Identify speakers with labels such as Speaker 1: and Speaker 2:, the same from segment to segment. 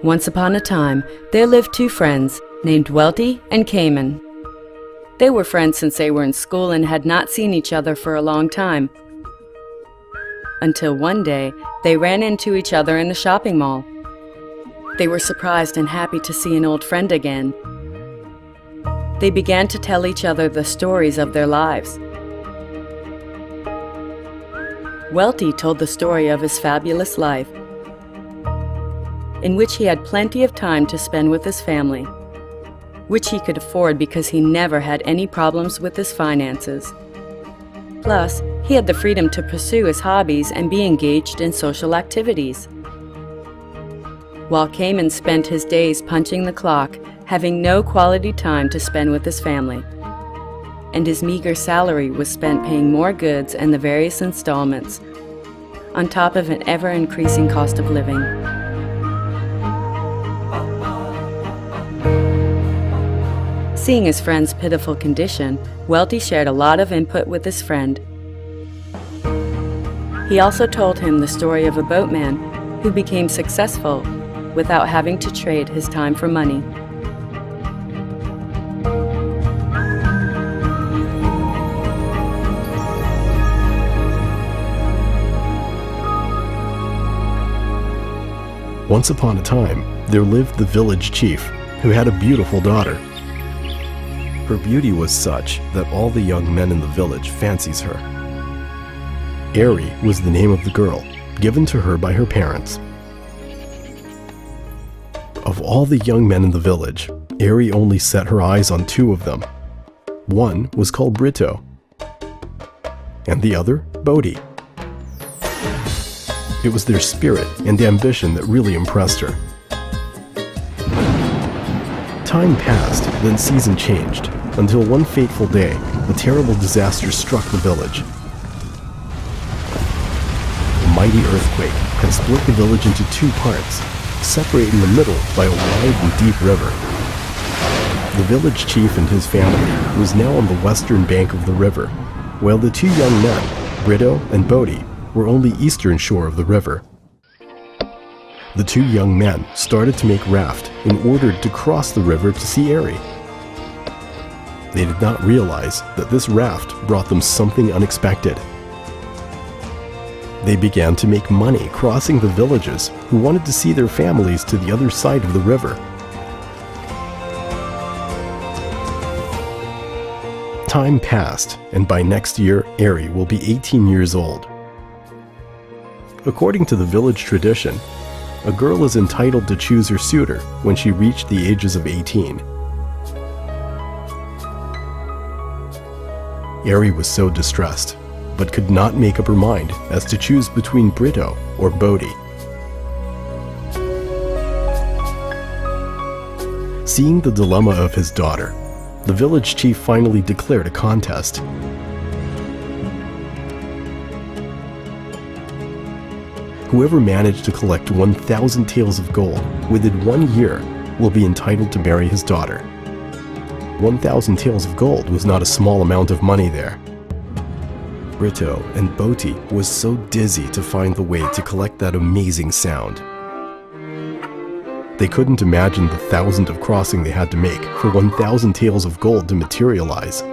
Speaker 1: Once upon a time, there lived two friends named Welty and Kamen. They were friends since they were in school and had not seen each other for a long time. Until one day, they ran into each other in a shopping mall. They were surprised and happy to see an old friend again. They began to tell each other the stories of their lives. Welty told the story of his fabulous life, in which he had plenty of time to spend with his family, which he could afford because he never had any problems with his finances. Plus, he had the freedom to pursue his hobbies and be engaged in social activities. While Kamen spent his days punching the clock, having no quality time to spend with his family, and his meager salary was spent paying more goods and the various installments, on top of an ever-increasing cost of living. Seeing his friend's pitiful condition, Welty shared a lot of input with his friend. He also told him the story of a boatman who became successful without having to trade his time for money.
Speaker 2: Once upon a time, there lived the village chief, who had a beautiful daughter. Her beauty was such that all the young men in the village fancies her. Eri was the name of the girl, given to her by her parents. Of all the young men in the village, Eri only set her eyes on two of them. One was called Brito, and the other, Bodhi. It was their spirit and ambition that really impressed her. Time passed, then season changed, until one fateful day, a terrible disaster struck the village. A mighty earthquake had split the village into two parts, separated in the middle by a wide and deep river. The village chief and his family was now on the western bank of the river, while the two young men, Brito and Bodhi, were on the eastern shore of the river. The two young men started to make raft in order to cross the river to see Eri. They did not realize that this raft brought them something unexpected. They began to make money crossing the villages who wanted to see their families to the other side of the river. Time passed, and by next year, Eri will be 18 years old. According to the village tradition, a girl is entitled to choose her suitor when she reached the ages of 18. Eri was so distressed, but could not make up her mind as to choose between Brito or Bodhi. Seeing the dilemma of his daughter, the village chief finally declared a contest. Whoever managed to collect 1,000 taels of gold within 1 year will be entitled to marry his daughter. 1,000 taels of gold was not a small amount of money there. Brito and Bodhi was so dizzy to find the way to collect that amazing sound. They couldn't imagine the thousands of crossing they had to make for 1,000 taels of gold to materialize.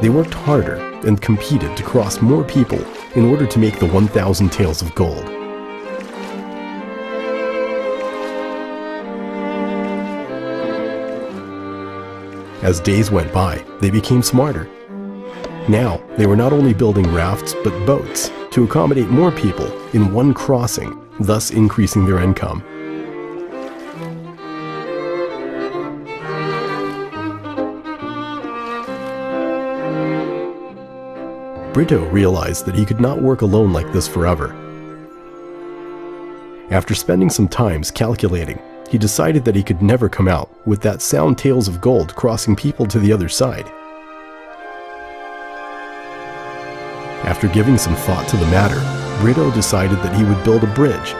Speaker 2: They worked harder and competed to cross more people in order to make the 1,000 taels of gold. As days went by, they became smarter. Now, they were not only building rafts but boats to accommodate more people in one crossing, thus increasing their income. Brito realized that he could not work alone like this forever. After spending some time calculating, he decided that he could never come out with that sound tails of gold crossing people to the other side. After giving some thought to the matter, Brito decided that he would build a bridge,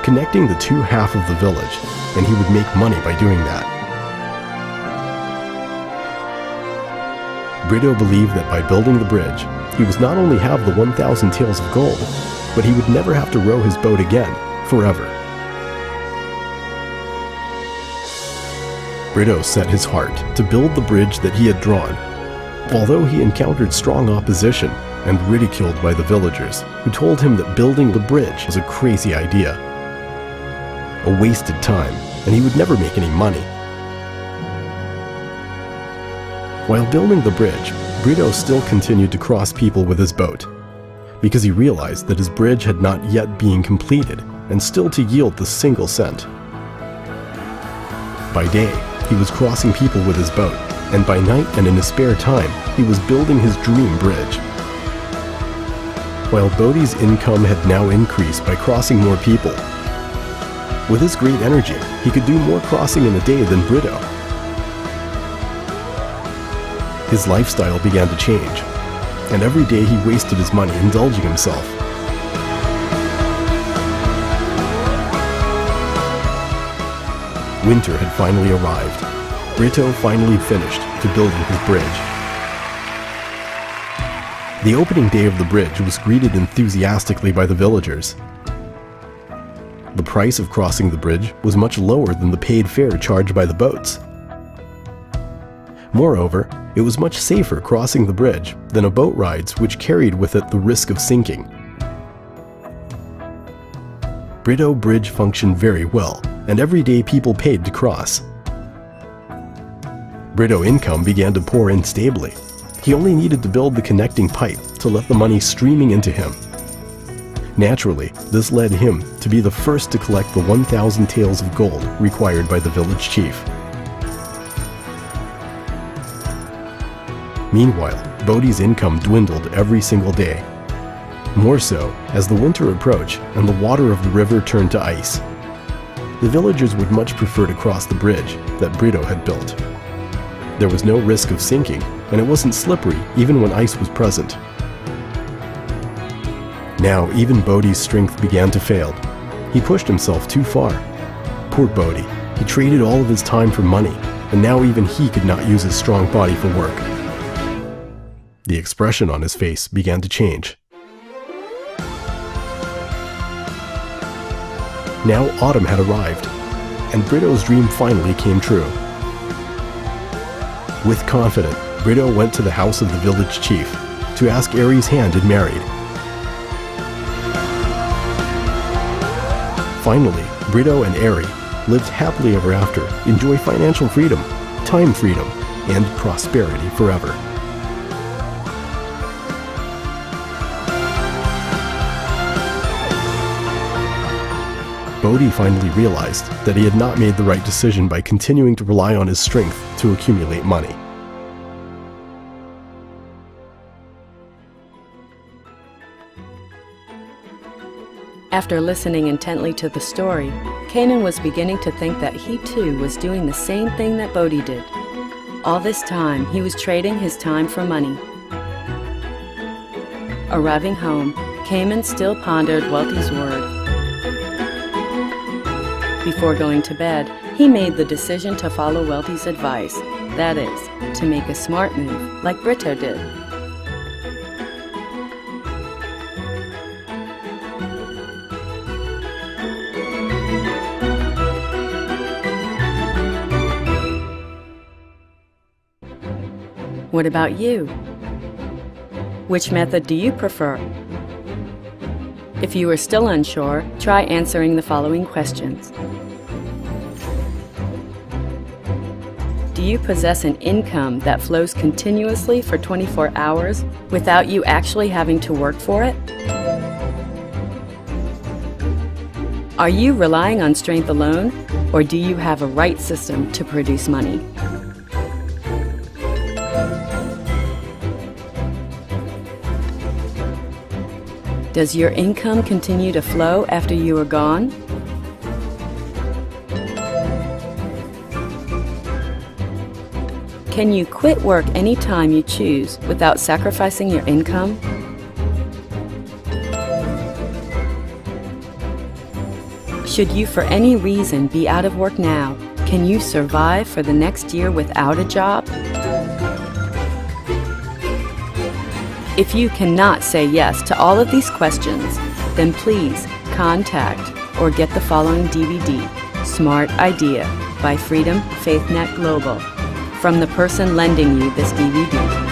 Speaker 2: connecting the two halves of the village, and he would make money by doing that. Brito believed that by building the bridge, he was not only have the 1,000 taels of gold, but he would never have to row his boat again, forever. Brito set his heart to build the bridge that he had drawn, although he encountered strong opposition and ridiculed by the villagers, who told him that building the bridge was a crazy idea, a wasted time, and he would never make any money. While building the bridge, Brito still continued to cross people with his boat, because he realized that his bridge had not yet been completed and still to yield the single cent. By day, he was crossing people with his boat, and by night and in his spare time, he was building his dream bridge. While Bodhi's income had now increased by crossing more people, with his great energy, he could do more crossing in a day than Brito. His lifestyle began to change, and every day he wasted his money indulging himself. Winter had finally arrived. Brito finally finished to building his bridge. The opening day of the bridge was greeted enthusiastically by the villagers. The price of crossing the bridge was much lower than the paid fare charged by the boats. Moreover, it was much safer crossing the bridge than a boat rides which carried with it the risk of sinking. Brito Bridge functioned very well, and every day people paid to cross. Brito income began to pour in stably. He only needed to build the connecting pipe to let the money streaming into him. Naturally, this led him to be the first to collect the 1,000 taels of gold required by the village chief. Meanwhile, Bodhi's income dwindled every single day. More so as the winter approached and the water of the river turned to ice. The villagers would much prefer to cross the bridge that Brito had built. There was no risk of sinking, and it wasn't slippery even when ice was present. Now even Bodhi's strength began to fail. He pushed himself too far. Poor Bodhi, he traded all of his time for money, and now even he could not use his strong body for work. The expression on his face began to change. Now autumn had arrived, and Brito's dream finally came true. With confidence, Brito went to the house of the village chief to ask Aries' hand in marriage. Finally, Brito and Aries lived happily ever after, enjoy financial freedom, time freedom, and prosperity forever. Bodhi finally realized that he had not made the right decision by continuing to rely on his strength to accumulate money.
Speaker 1: After listening intently to the story, Kamen was beginning to think that he too was doing the same thing that Bodhi did. All this time, he was trading his time for money. Arriving home, Kamen still pondered Welty's word. Before going to bed, he made the decision to follow Welty's advice, that is, to make a smart move like Brito did. What about you? Which method do you prefer? If you are still unsure, try answering the following questions. Do you possess an income that flows continuously for 24 hours without you actually having to work for it? Are you relying on strength alone, or do you have a right system to produce money? Does your income continue to flow after you are gone? Can you quit work anytime you choose without sacrificing your income? Should you for any reason be out of work now, can you survive for the next year without a job? If you cannot say yes to all of these questions, then please contact or get the following DVD, Smart Idea by Freedom Faithnet Global, from the person lending you this DVD.